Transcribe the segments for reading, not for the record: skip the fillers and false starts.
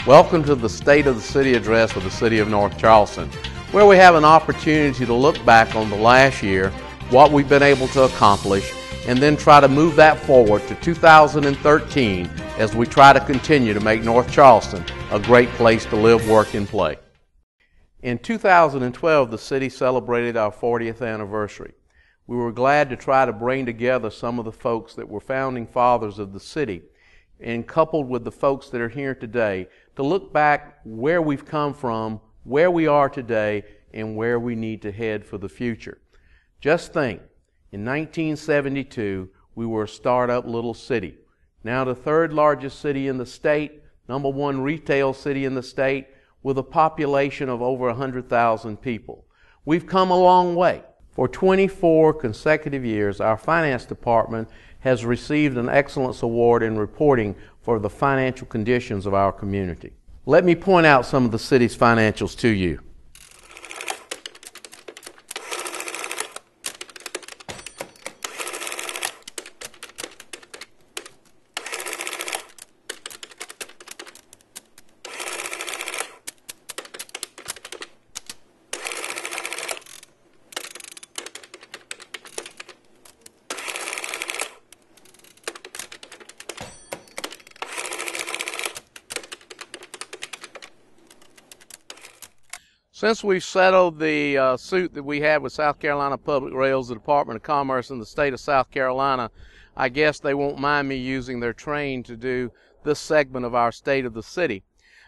Welcome to the State of the City address of the City of North Charleston, where we have an opportunity to look back on the last year, what we've been able to accomplish, and then try to move that forward to 2013 as we try to continue to make North Charleston a great place to live, work, and play. In 2012, the city celebrated our 40th anniversary. We were glad to try to bring together some of the folks that were founding fathers of the city, and coupled with the folks that are here today, to look back where we've come from, where we are today, and where we need to head for the future. Just think, in 1972, we were a start-up little city. Now the third largest city in the state, number one retail city in the state, with a population of over 100,000 people. We've come a long way. For 24 consecutive years, our finance department has received an Excellence Award in reporting for the financial conditions of our community. Let me point out some of the city's financials to you. Since we've settled the suit that we had with South Carolina Public Rails, the Department of Commerce, and the state of South Carolina, I guess they won't mind me using their train to do this segment of our State of the City.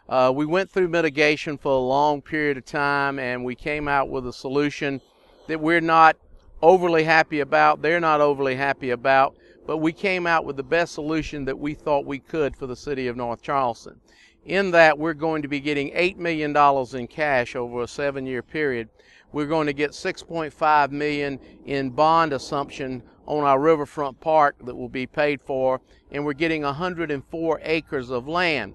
We went through mitigation for a long period of time, and we came out with a solution that we're not overly happy about, they're not overly happy about, but we came out with the best solution that we thought we could for the city of North Charleston. In that, we're going to be getting $8 million in cash over a 7-year period. We're going to get $6.5 million in bond assumption on our riverfront park that will be paid for, and we're getting 104 acres of land.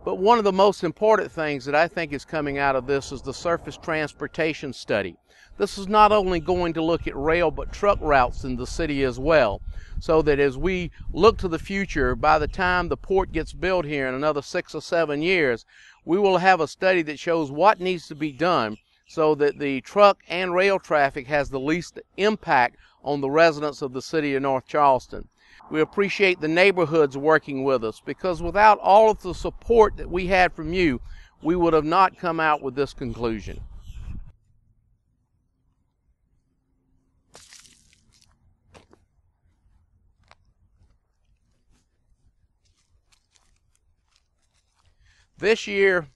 But one of the most important things that I think is coming out of this is the surface transportation study. This is not only going to look at rail but truck routes in the city as well, so that as we look to the future, by the time the port gets built here in another 6 or 7 years, we will have a study that shows what needs to be done so that the truck and rail traffic has the least impact on the residents of the city of North Charleston. We appreciate the neighborhoods working with us, because without all of the support that we had from you, we would have not come out with this conclusion. This year,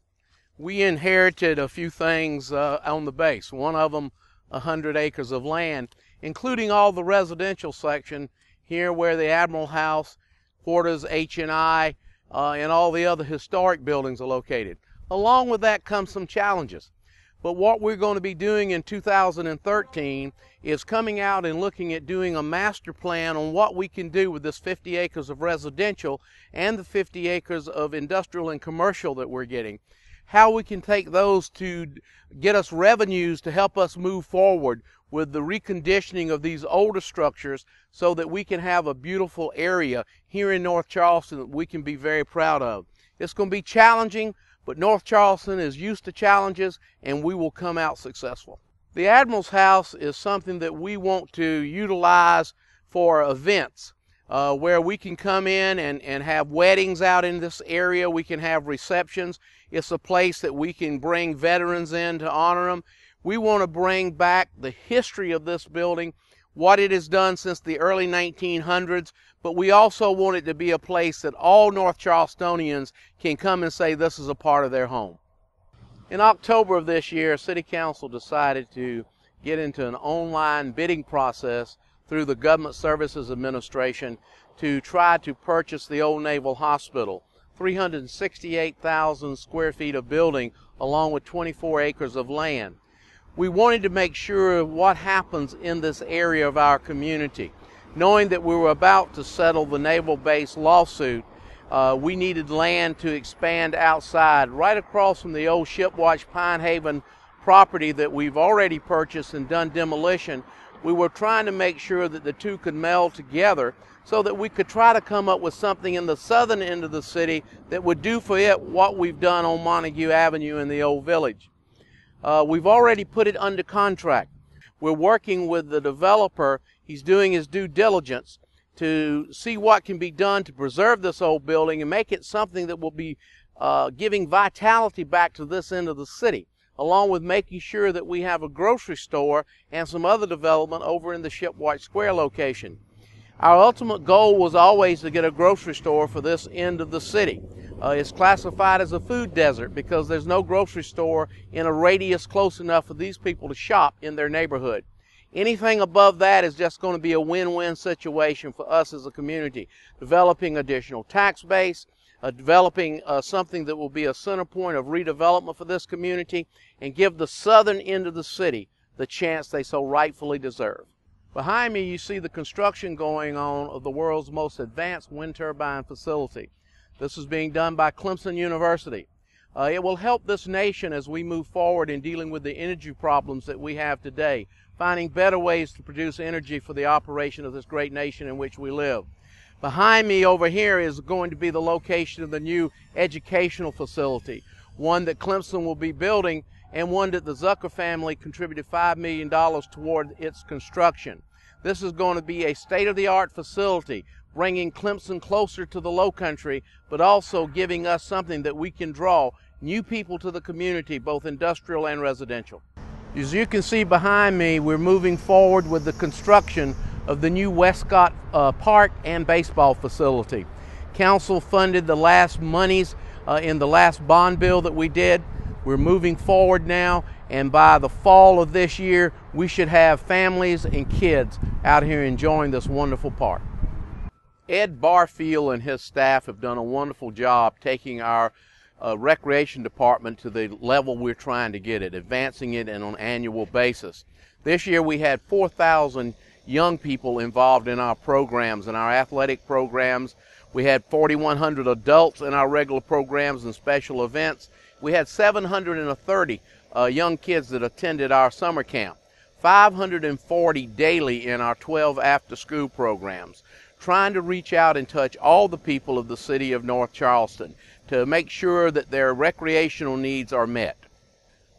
we inherited a few things on the base. One of them, 100 acres of land, including all the residential section here where the Admirals House, Quarters, H&I, and all the other historic buildings are located. Along with that comes some challenges. But what we're going to be doing in 2013 is coming out and looking at doing a master plan on what we can do with this 50 acres of residential and the 50 acres of industrial and commercial that we're getting. How we can take those to get us revenues to help us move forward with the reconditioning of these older structures so that we can have a beautiful area here in North Charleston that we can be very proud of. It's going to be challenging, but North Charleston is used to challenges, and we will come out successful. The Admirals House is something that we want to utilize for events where we can come in and have weddings out in this area. We can have receptions. It's a place that we can bring veterans in to honor them. We want to bring back the history of this building, what it has done since the early 1900s, but we also want it to be a place that all North Charlestonians can come and say this is a part of their home. In October of this year, City Council decided to get into an online bidding process through the Government Services Administration to try to purchase the old Naval Hospital, 368,000 square feet of building along with 24 acres of land. We wanted to make sure of what happens in this area of our community. Knowing that we were about to settle the naval base lawsuit, we needed land to expand outside, right across from the old Shipwatch Pine Haven property that we've already purchased and done demolition. we were trying to make sure that the two could meld together so that we could try to come up with something in the southern end of the city that would do for it what we've done on Montague Avenue in the Old Village. We've already put it under contract. We're working with the developer. He's doing his due diligence to see what can be done to preserve this old building and make it something that will be giving vitality back to this end of the city, along with making sure that we have a grocery store and some other development over in the Shipwright Square location. Our ultimate goal was always to get a grocery store for this end of the city. It's classified as a food desert because there's no grocery store in a radius close enough for these people to shop in their neighborhood. Anything above that is just going to be a win-win situation for us as a community, developing additional tax base, developing something that will be a center point of redevelopment for this community, and give the southern end of the city the chance they so rightfully deserve. Behind me you see the construction going on of the world's most advanced wind turbine facility. This is being done by Clemson University. It will help this nation as we move forward in dealing with the energy problems that we have today, finding better ways to produce energy for the operation of this great nation in which we live. Behind me over here is going to be the location of the new educational facility, one that Clemson will be building and one that the Zucker family contributed $5 million toward its construction. This is going to be a state-of-the-art facility, bringing Clemson closer to the Lowcountry, but also giving us something that we can draw new people to the community, both industrial and residential. As you can see behind me, we're moving forward with the construction of the new Westcott Park and baseball facility. Council funded the last monies in the last bond bill that we did. We're moving forward now, and by the fall of this year, we should have families and kids out here enjoying this wonderful park. Ed Barfield and his staff have done a wonderful job taking our recreation department to the level we're trying to get it, advancing it on an annual basis. This year we had 4,000 young people involved in our programs and our athletic programs. We had 4,100 adults in our regular programs and special events. We had 730 young kids that attended our summer camp, 540 daily in our 12 after-school programs, trying to reach out and touch all the people of the city of North Charleston to make sure that their recreational needs are met.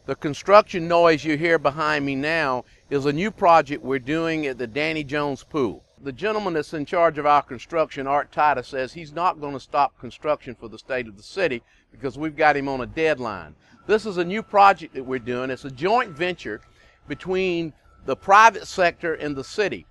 The construction noise you hear behind me now is a new project we're doing at the Danny Jones Pool. The gentleman that's in charge of our construction, Art Titus, says he's not going to stop construction for the state of the city because we've got him on a deadline. This is a new project that we're doing. It's a joint venture between the private sector and the city.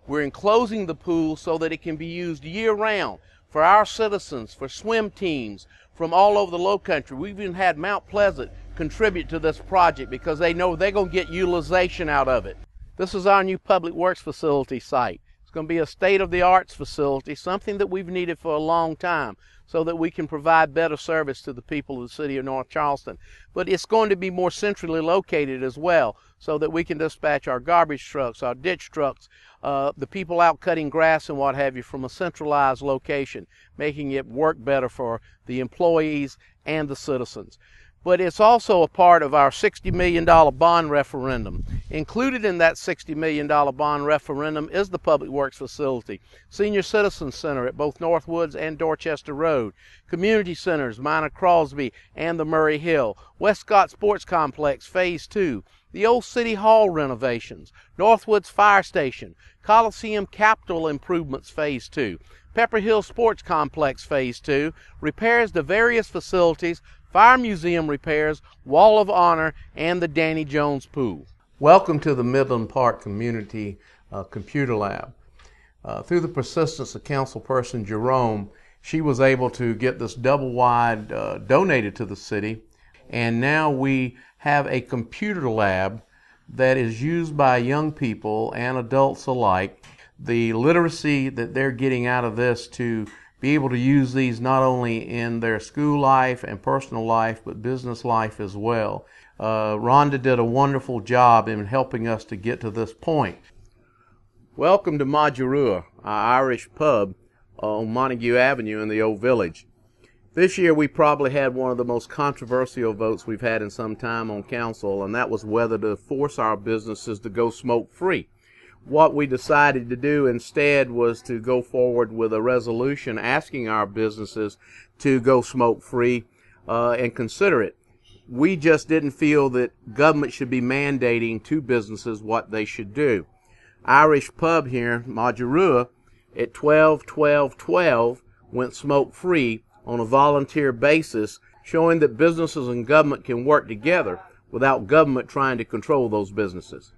We're enclosing the pool so that it can be used year-round for our citizens, for swim teams from all over the Lowcountry. We've even had Mount Pleasant contribute to this project because they know they're going to get utilization out of it. This is our new public works facility site. It's going to be a state-of-the-arts facility, something that we've needed for a long time so that we can provide better service to the people of the city of North Charleston. But it's going to be more centrally located as well so that we can dispatch our garbage trucks, our ditch trucks, the people out cutting grass and what have you from a centralized location, making it work better for the employees and the citizens. But it's also a part of our $60 million bond referendum. Included in that $60 million bond referendum is the Public Works Facility, Senior Citizen Center at both Northwoods and Dorchester Road, Community Centers, Minor Crosby and the Murray Hill, Westcott Sports Complex Phase 2, the old City Hall renovations, Northwoods Fire Station, Coliseum Capital Improvements Phase 2, Pepper Hill Sports Complex Phase 2, repairs to various facilities, Fire Museum repairs, Wall of Honor, and the Danny Jones Pool. Welcome to the Midland Park Community Computer Lab. Through the persistence of Councilperson Jerome, she was able to get this double-wide donated to the city, and now we have a computer lab that is used by young people and adults alike. The literacy that they're getting out of this to be able to use these not only in their school life and personal life, but business life as well. Rhonda did a wonderful job in helping us to get to this point. Welcome to Madeira Irish Pub on Montague Avenue in the Old Village. This year we probably had one of the most controversial votes we've had in some time on council, and that was whether to force our businesses to go smoke-free. What we decided to do instead was to go forward with a resolution asking our businesses to go smoke-free and consider it. We just didn't feel that government should be mandating to businesses what they should do. Irish Pub here, Madeira, at 12/12/12 went smoke-free on a volunteer basis, showing that businesses and government can work together without government trying to control those businesses.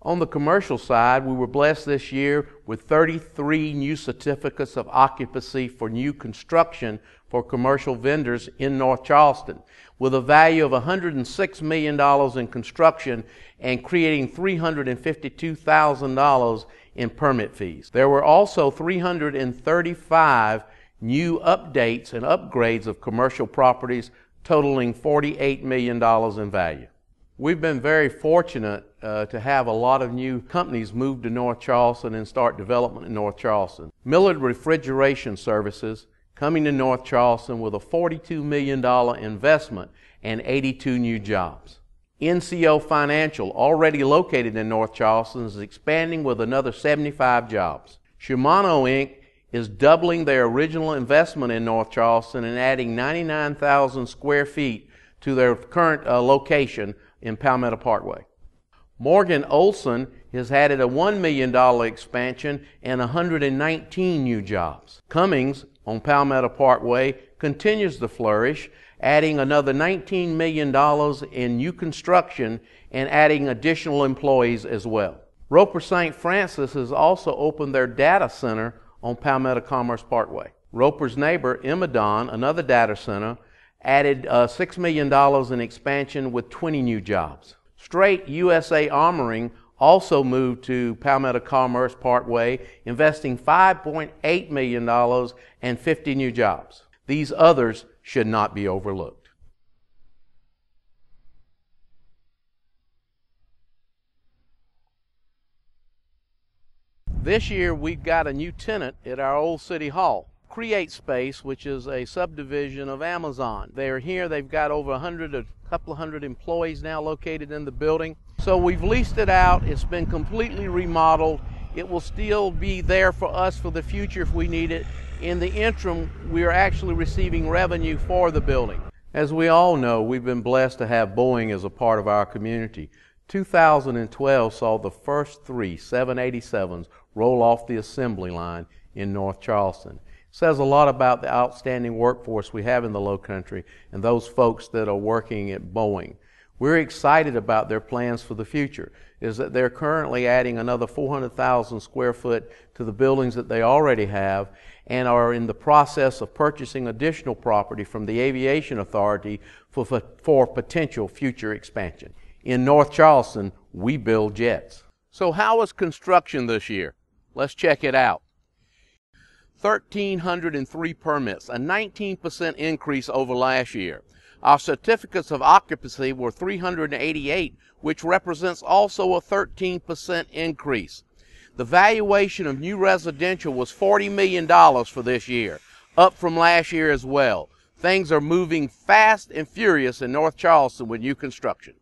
On the commercial side, we were blessed this year with 33 new certificates of occupancy for new construction for commercial vendors in North Charleston, with a value of $106 million in construction and creating $352,000 in permit fees. There were also 335 new updates and upgrades of commercial properties totaling $48 million in value. We've been very fortunate to have a lot of new companies move to North Charleston and start development in North Charleston. Millard Refrigeration Services coming to North Charleston with a $42 million investment and 82 new jobs. NCO Financial, already located in North Charleston, is expanding with another 75 jobs. Shimano Inc. is doubling their original investment in North Charleston and adding 99,000 square feet to their current location in Palmetto Parkway. Morgan Olson has added a $1 million expansion and 119 new jobs. Cummings on Palmetto Parkway continues to flourish, adding another $19 million in new construction and adding additional employees as well. Roper St. Francis has also opened their data center on Palmetto Commerce Parkway. Roper's neighbor, Imadon, another data center, added $6 million in expansion with 20 new jobs. Straight USA Armoring also moved to Palmetto Commerce Parkway, investing $5.8 million and 50 new jobs. These others should not be overlooked. This year we've got a new tenant at our old City Hall. Create Space, which is a subdivision of Amazon. They're here, they've got over a couple of hundred employees now located in the building. So we've leased it out, it's been completely remodeled. It will still be there for us for the future if we need it. In the interim, we are actually receiving revenue for the building. As we all know, we've been blessed to have Boeing as a part of our community. 2012 saw the first 3 787s roll off the assembly line in North Charleston. Says a lot about the outstanding workforce we have in the Lowcountry and those folks that are working at Boeing. We're excited about their plans for the future, is that they're currently adding another 400,000 square foot to the buildings that they already have and are in the process of purchasing additional property from the Aviation Authority for potential future expansion. In North Charleston, we build jets. So how was construction this year? Let's check it out. 1,303 permits, a 19% increase over last year. Our certificates of occupancy were 388, which represents also a 13% increase. The valuation of new residential was $40 million for this year, up from last year as well. Things are moving fast and furious in North Charleston with new construction.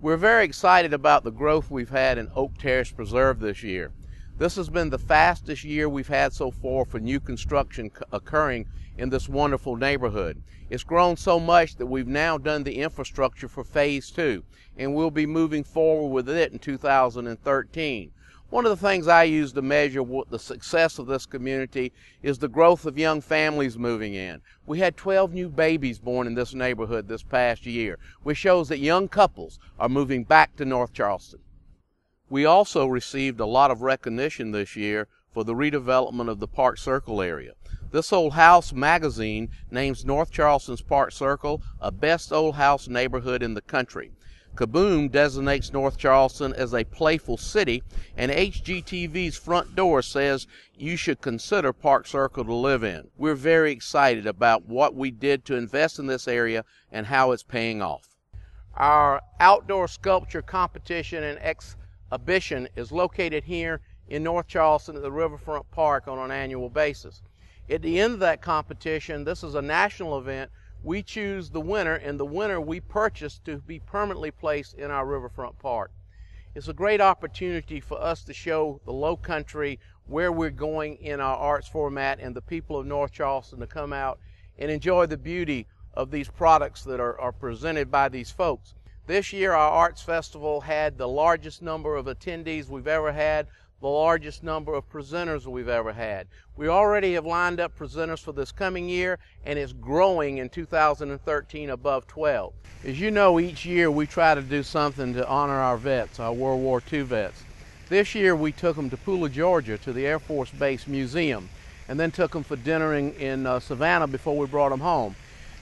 We're very excited about the growth we've had in Oak Terrace Preserve this year. This has been the fastest year we've had so far for new construction occurring in this wonderful neighborhood. It's grown so much that we've now done the infrastructure for phase 2, and we'll be moving forward with it in 2013. One of the things I use to measure the success of this community is the growth of young families moving in. We had 12 new babies born in this neighborhood this past year, which shows that young couples are moving back to North Charleston. We also received a lot of recognition this year for the redevelopment of the Park Circle area. This Old House magazine names North Charleston's Park Circle a best old house neighborhood in the country. Kaboom designates North Charleston as a playful city, and HGTV's Front Door says you should consider Park Circle to live in. We're very excited about what we did to invest in this area and how it's paying off. Our outdoor sculpture competition and exhibition is located here in North Charleston at the Riverfront Park on an annual basis. At the end of that competition, this is a national event, we choose the winner, and the winner we purchase to be permanently placed in our Riverfront Park. It's a great opportunity for us to show the Low Country where we're going in our arts format, and the people of North Charleston to come out and enjoy the beauty of these products that are presented by these folks. This year our Arts Festival had the largest number of attendees we've ever had, the largest number of presenters we've ever had. We already have lined up presenters for this coming year, and it's growing in 2013 above 12. As you know, each year we try to do something to honor our vets, our World War II vets. This year we took them to Pooler, Georgia, to the Air Force Base Museum, and then took them for dinner in Savannah before we brought them home.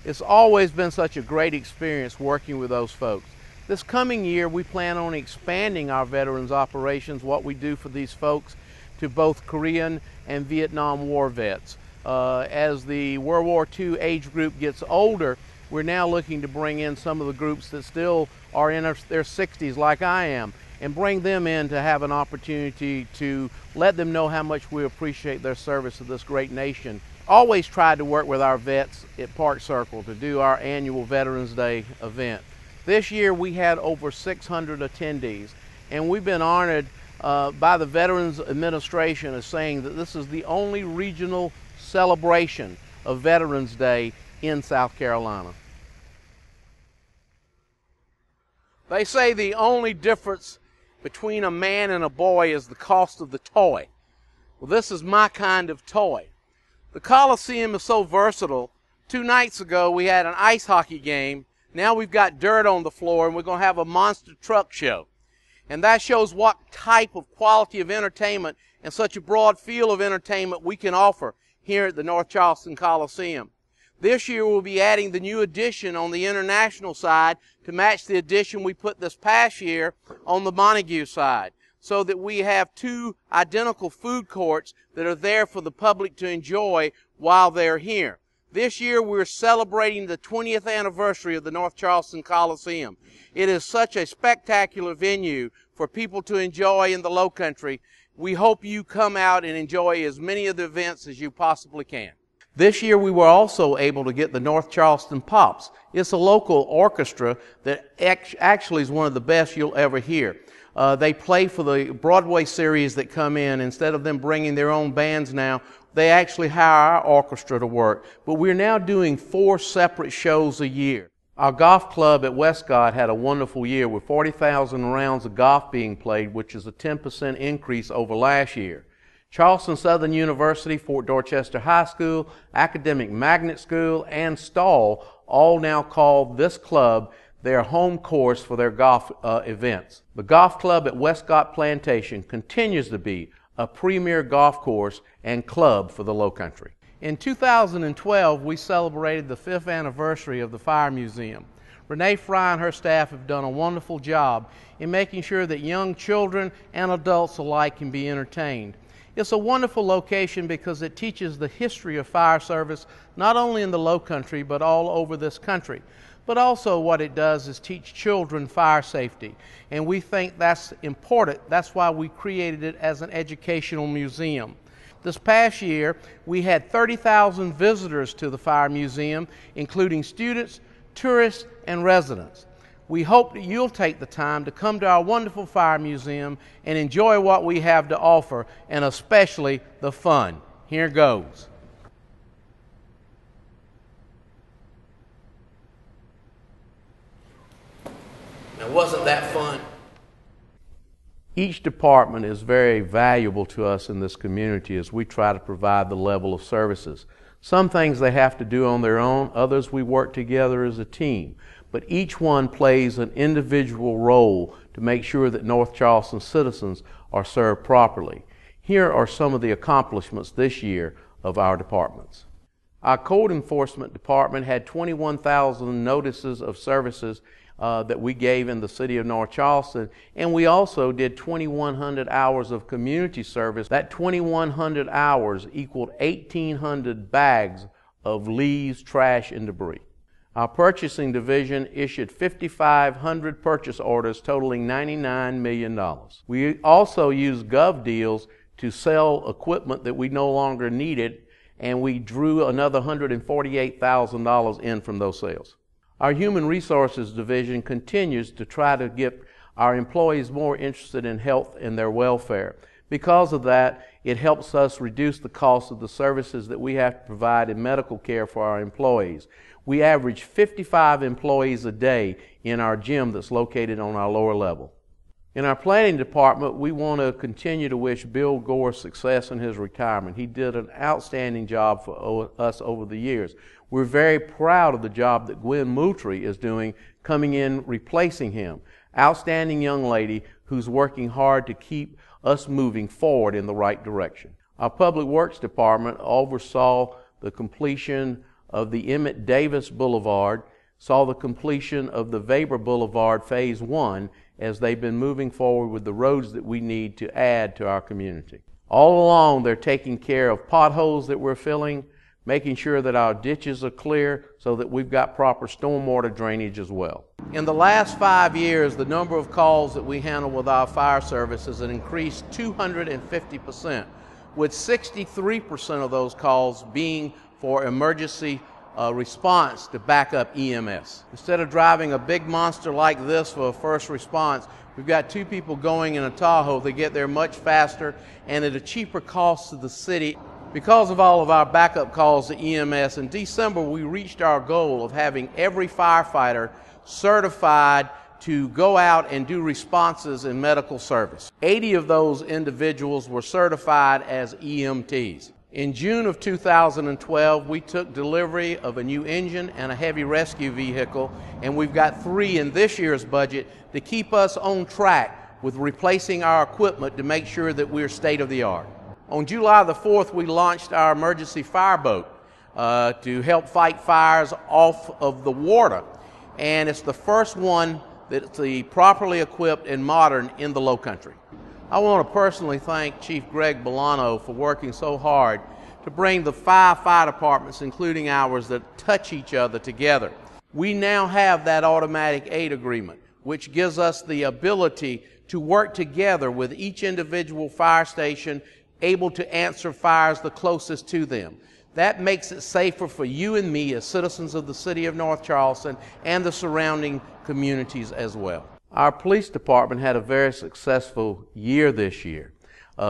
It's always been such a great experience working with those folks. This coming year, we plan on expanding our veterans operations, what we do for these folks, to both Korean and Vietnam War vets. As the World War II age group gets older, we're now looking to bring in some of the groups that still are in their 60s like I am, and bring them in to have an opportunity to let them know how much we appreciate their service to this great nation. Always tried to work with our vets at Park Circle to do our annual Veterans Day event. This year we had over 600 attendees, and we've been honored by the Veterans Administration as saying that this is the only regional celebration of Veterans Day in South Carolina. They say the only difference between a man and a boy is the cost of the toy. Well, this is my kind of toy. The Coliseum is so versatile. 2 nights ago we had an ice hockey game. Now we've got dirt on the floor, and we're going to have a monster truck show. And that shows what type of quality of entertainment and such a broad field of entertainment we can offer here at the North Charleston Coliseum. This year we'll be adding the new addition on the international side to match the addition we put this past year on the Montague side, so that we have 2 identical food courts that are there for the public to enjoy while they're here. This year we're celebrating the 20th anniversary of the North Charleston Coliseum. It is such a spectacular venue for people to enjoy in the Low Country. We hope you come out and enjoy as many of the events as you possibly can. This year we were also able to get the North Charleston Pops. It's a local orchestra that actually is one of the best you'll ever hear. They play for the Broadway series that come in. Instead of them bringing their own bands now, they actually hire our orchestra to work. But we're now doing 4 separate shows a year. Our golf club at Westcott had a wonderful year with 40,000 rounds of golf being played, which is a 10% increase over last year. Charleston Southern University, Fort Dorchester High School, Academic Magnet School, and Stall all now call this club their home course for their golf events. The golf club at Westcott Plantation continues to be a premier golf course and club for the Low Country. In 2012, we celebrated the 5th anniversary of the Fire Museum. Renee Fry and her staff have done a wonderful job in making sure that young children and adults alike can be entertained. It's a wonderful location because it teaches the history of fire service not only in the Low Country but all over this country. But also what it does is teach children fire safety, and we think that's important. That's why we created it as an educational museum. This past year, we had 30,000 visitors to the Fire Museum, including students, tourists, and residents. We hope that you'll take the time to come to our wonderful Fire Museum and enjoy what we have to offer, and especially the fun. Here goes. Now, wasn't that fun? Each department is very valuable to us in this community as we try to provide the level of services. Some things they have to do on their own, others we work together as a team. But each one plays an individual role to make sure that North Charleston citizens are served properly. Here are some of the accomplishments this year of our departments. Our Code Enforcement Department had 21,000 notices of services that we gave in the city of North Charleston, and we also did 2,100 hours of community service. That 2,100 hours equaled 1,800 bags of leaves, trash, and debris. Our purchasing division issued 5,500 purchase orders totaling $99 million. We also used gov deals to sell equipment that we no longer needed, and we drew another $148,000 in from those sales. Our Human Resources Division continues to try to get our employees more interested in health and their welfare. Because of that, it helps us reduce the cost of the services that we have to provide in medical care for our employees. We average 55 employees a day in our gym that's located on our lower level. In our planning department, we want to continue to wish Bill Gore success in his retirement. He did an outstanding job for us over the years. We're very proud of the job that Gwen Moultrie is doing, coming in replacing him. Outstanding young lady who's working hard to keep us moving forward in the right direction. Our Public Works Department oversaw the completion of the Emmett Davis Boulevard, saw the completion of the Weber Boulevard Phase 1 as they've been moving forward with the roads that we need to add to our community. All along, they're taking care of potholes that we're filling, making sure that our ditches are clear so that we've got proper stormwater drainage as well. In the last 5 years, the number of calls that we handle with our fire service has increased 250%, with 63% of those calls being for emergency response to backup EMS. Instead of driving a big monster like this for a first response, we've got 2 people going in a Tahoe. They get there much faster and at a cheaper cost to the city. Because of all of our backup calls to EMS, in December we reached our goal of having every firefighter certified to go out and do responses in medical service. 80 of those individuals were certified as EMTs. In June of 2012, we took delivery of a new engine and a heavy rescue vehicle, and we've got 3 in this year's budget to keep us on track with replacing our equipment to make sure that we're state-of-the-art. On July the 4th, we launched our emergency fireboat to help fight fires off of the water, and it's the first one that's properly equipped and modern in the Lowcountry. I want to personally thank Chief Greg Bolano for working so hard to bring the 5 fire departments, including ours, that touch each other together. We now have that automatic aid agreement, which gives us the ability to work together with each individual fire station able to answer fires the closest to them. That makes it safer for you and me as citizens of the city of North Charleston and the surrounding communities as well. Our police department had a very successful year this year.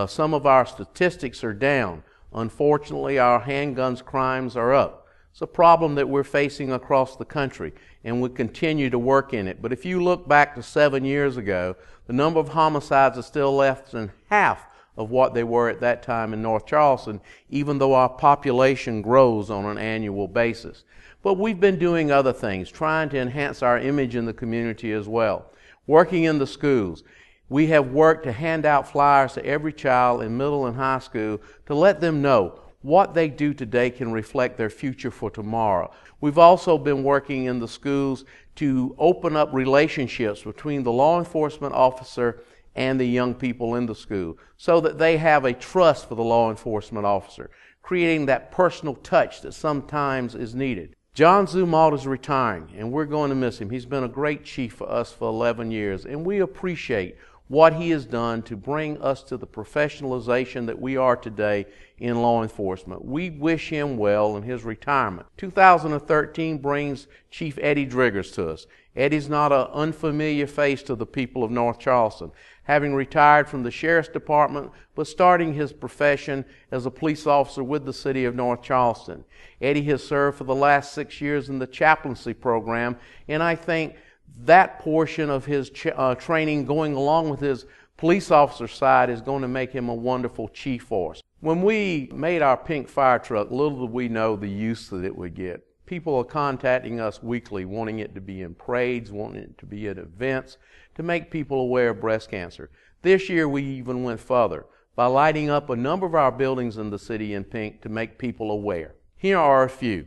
Some of our statistics are down. Unfortunately, our handguns crimes are up. It's a problem that we're facing across the country, and we continue to work in it. But if you look back to 7 years ago, the number of homicides is still less than half of what they were at that time in North Charleston, even though our population grows on an annual basis. But we've been doing other things, trying to enhance our image in the community as well. Working in the schools, we have worked to hand out flyers to every child in middle and high school to let them know what they do today can reflect their future for tomorrow. We've also been working in the schools to open up relationships between the law enforcement officer and the young people in the school so that they have a trust for the law enforcement officer, creating that personal touch that sometimes is needed. John Zumwalt is retiring, and we're going to miss him. He's been a great chief for us for 11 years, and we appreciate what he has done to bring us to the professionalization that we are today in law enforcement. We wish him well in his retirement. 2013 brings Chief Eddie Driggers to us. Eddie's not an unfamiliar face to the people of North Charleston, having retired from the Sheriff's Department, but starting his profession as a police officer with the city of North Charleston. Eddie has served for the last 6 years in the chaplaincy program, and I think that portion of his training going along with his police officer side is going to make him a wonderful chief for us. When we made our pink fire truck, little did we know the use that it would get. People are contacting us weekly, wanting it to be in parades, wanting it to be at events, to make people aware of breast cancer. This year we even went further by lighting up a number of our buildings in the city in pink to make people aware. Here are a few.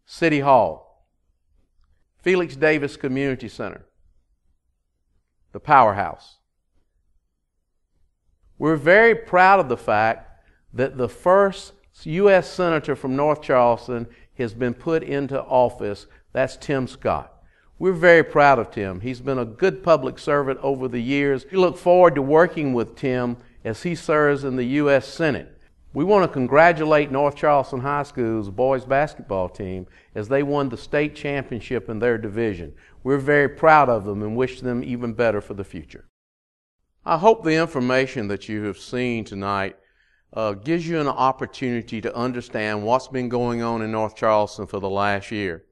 City Hall, Felix Davis Community Center, the Powerhouse. We're very proud of the fact that the first U.S. Senator from North Charleston has been put into office. That's Tim Scott. We're very proud of Tim. He's been a good public servant over the years. We look forward to working with Tim as he serves in the U.S. Senate. We want to congratulate North Charleston High School's boys basketball team as they won the state championship in their division. We're very proud of them and wish them even better for the future. I hope the information that you have seen tonight gives you an opportunity to understand what's been going on in North Charleston for the last year.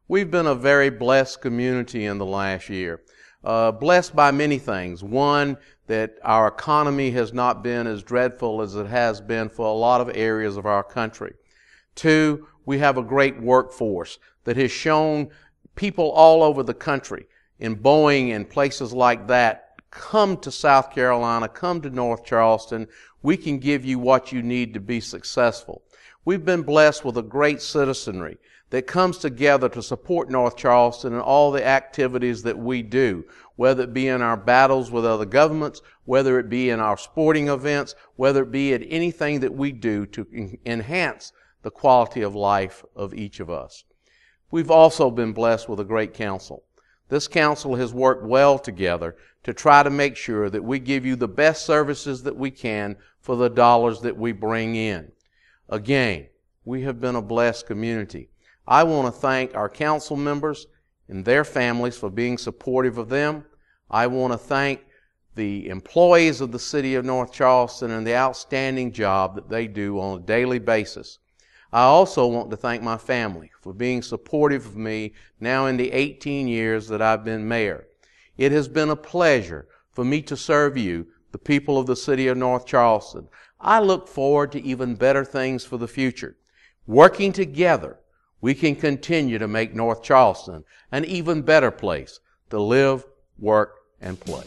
We've been a very blessed community in the last year. Blessed by many things. One, that our economy has not been as dreadful as it has been for a lot of areas of our country. Two, we have a great workforce that has shown people all over the country, in Boeing and places like that, come to South Carolina, come to North Charleston. We can give you what you need to be successful. We've been blessed with a great citizenry that comes together to support North Charleston and all the activities that we do, whether it be in our battles with other governments, whether it be in our sporting events, whether it be at anything that we do to enhance the quality of life of each of us. We've also been blessed with a great council. This council has worked well together to try to make sure that we give you the best services that we can for the dollars that we bring in. Again, we have been a blessed community. I want to thank our council members and their families for being supportive of them. I want to thank the employees of the city of North Charleston and the outstanding job that they do on a daily basis. I also want to thank my family for being supportive of me now in the 18 years that I've been mayor. It has been a pleasure for me to serve you, the people of the city of North Charleston. I look forward to even better things for the future. Working together, we can continue to make North Charleston an even better place to live, work, and play.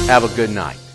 Have a good night.